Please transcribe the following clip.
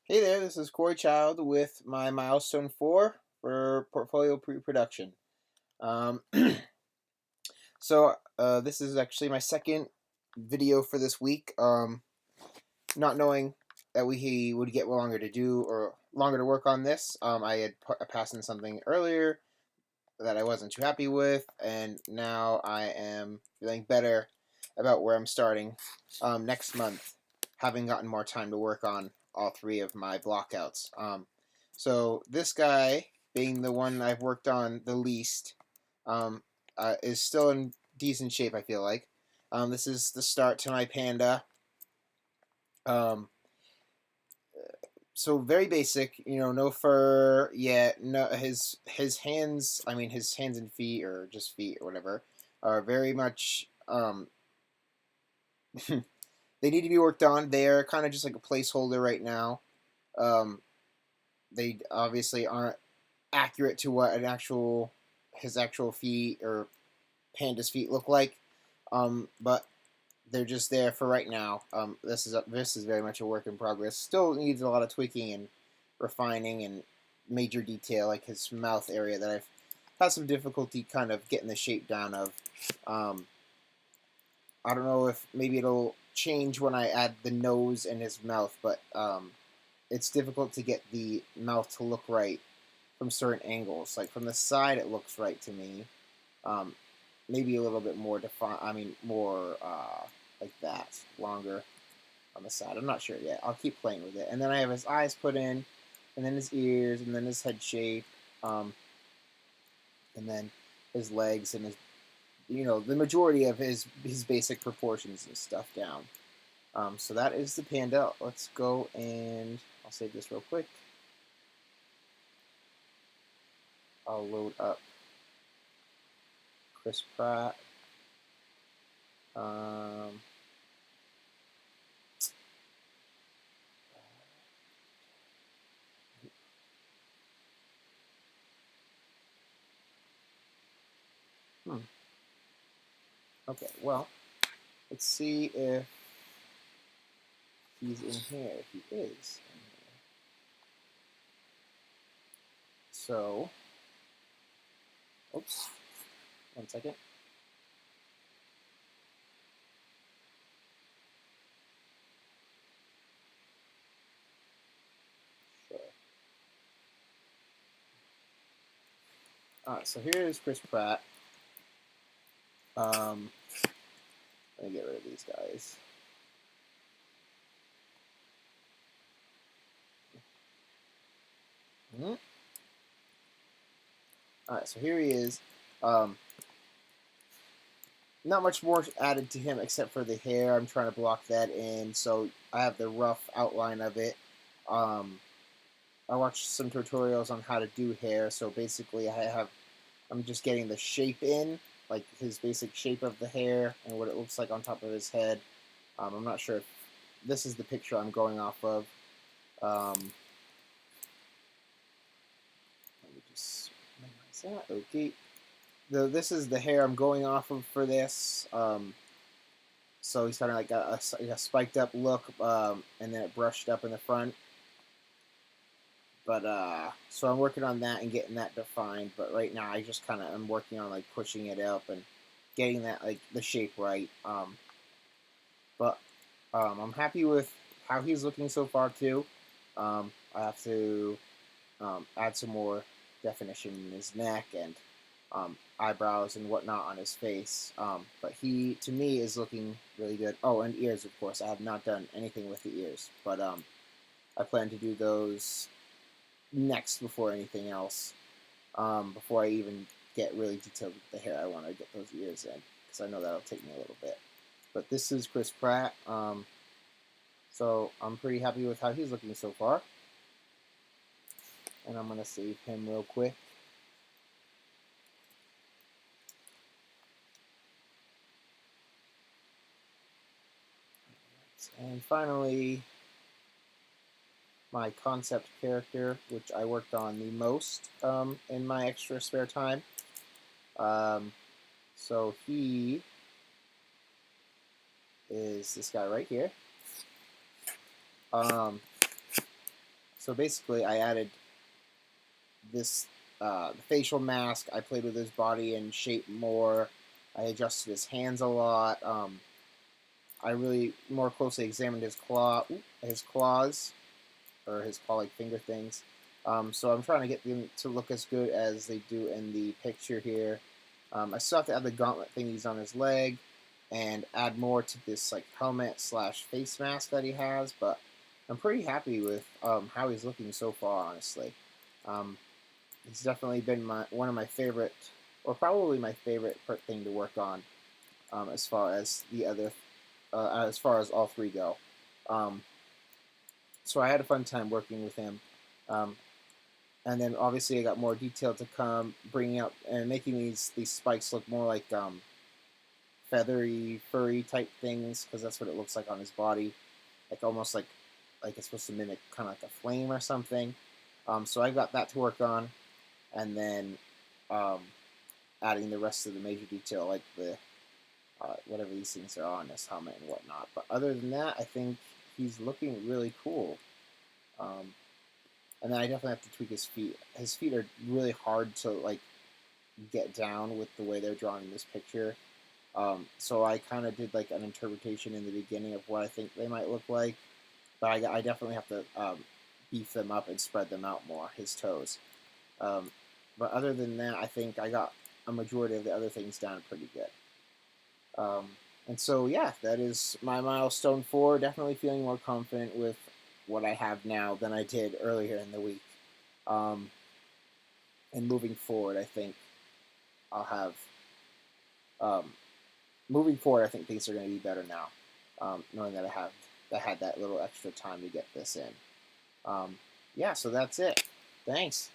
Hey there, this is Corey Child with my Milestone 4 for portfolio pre-production. Um, this is actually my second video for this week. Not knowing that we would get longer to do or longer to work on this, I had passed in something earlier that I wasn't too happy with, and now I am feeling better about where I'm starting next month, having gotten more time to work on all three of my blockouts. So this guy, being the one I've worked on the least, um, is still in decent shape, I feel like. This is the start to my panda. Um, so very basic, no fur yet. No, his hands, I mean his hands and feet, or just feet or whatever, are very much they need to be worked on. They're kind of just like a placeholder right now. Um, they obviously aren't accurate to what his actual feet or panda's feet look like. But they're just there for right now. This is very much a work in progress. Still needs a lot of tweaking and refining and major detail, like his mouth area that I've had some difficulty kind of getting the shape down of. Um, I don't know if maybe it'll change when I add the nose and his mouth, but it's difficult to get the mouth to look right from certain angles. Like from the side, it looks right to me. Um, Maybe a little bit more defined. I mean, more like that, longer on the side. I'm not sure yet. I'll keep playing with it. And then I have his eyes put in, and then his ears, and then his head shape, um, and then his legs and his, the majority of his basic proportions and stuff down. So that is the panda. Let's go and I'll save this real quick. I'll load up Chris Pratt. Um, hmm. Okay, well, let's see if he's in here. He is in here. So, oops, 1 second. Sure. Alright, so here is Chris Pratt. Let me get rid of these guys. Mm-hmm. Alright, so here he is. Um, Not much more added to him except for the hair. I'm trying to block that in, so I have the rough outline of it. Um, I watched some tutorials on how to do hair, so basically I'm just getting the shape in, like his basic shape of the hair and what it looks like on top of his head. I'm not sure if this is the picture I'm going off of. Let me just minimize that. Okay. This is the hair I'm going off of for this. So he's kind of like a spiked up look, and then it brushed up in the front. But so I'm working on that and getting that defined. But right now I just kind of am working on like pushing it up and getting that like the shape right. But I'm happy with how he's looking so far too. I have to add some more definition in his neck and eyebrows and whatnot on his face. But he, to me, is looking really good. Oh, and ears, of course. I have not done anything with the ears, but I plan to do those next before anything else. Before I even get really detailed with the hair, I want to get those ears in because I know that'll take me a little bit. But this is Chris Pratt. So I'm pretty happy with how he's looking so far. And I'm going to save him real quick. And finally, my concept character, which I worked on the most in my extra spare time. So he is this guy right here. Um, So basically, I added this the facial mask. I played with his body and shape more. I adjusted his hands a lot. I really more closely examined his claws, or his claw-like finger things. So I'm trying to get them to look as good as they do in the picture here. I still have to add the gauntlet thingies on his leg and add more to this like helmet slash face mask that he has, but I'm pretty happy with how he's looking so far, honestly. Um, he's definitely been one of my favorite, or probably my favorite thing to work on, as far as the other, as far as all three go. Um, so I had a fun time working with him. Um, and then obviously I got more detail to come, bringing up and making these spikes look more like feathery, furry type things, because that's what it looks like on his body, like almost like it's supposed to mimic kind of like a flame or something. So I got that to work on, and then um, adding the rest of the major detail, like the whatever these things are on his helmet and whatnot. But other than that, I think he's looking really cool. Um, and then I definitely have to tweak his feet. His feet are really hard to like get down with the way they're drawn in this picture. So I kind of did like an interpretation in the beginning of what I think they might look like, but I definitely have to beef them up and spread them out more. His toes. Um, but other than that, I think I got a majority of the other things down pretty good. Um, and so yeah, that is my milestone 4. Definitely feeling more confident with what I have now than I did earlier in the week. Um, and moving forward, I think I'll have. Um, moving forward, I think things are going to be better now, knowing that I had that little extra time to get this in. Yeah, so that's it. Thanks.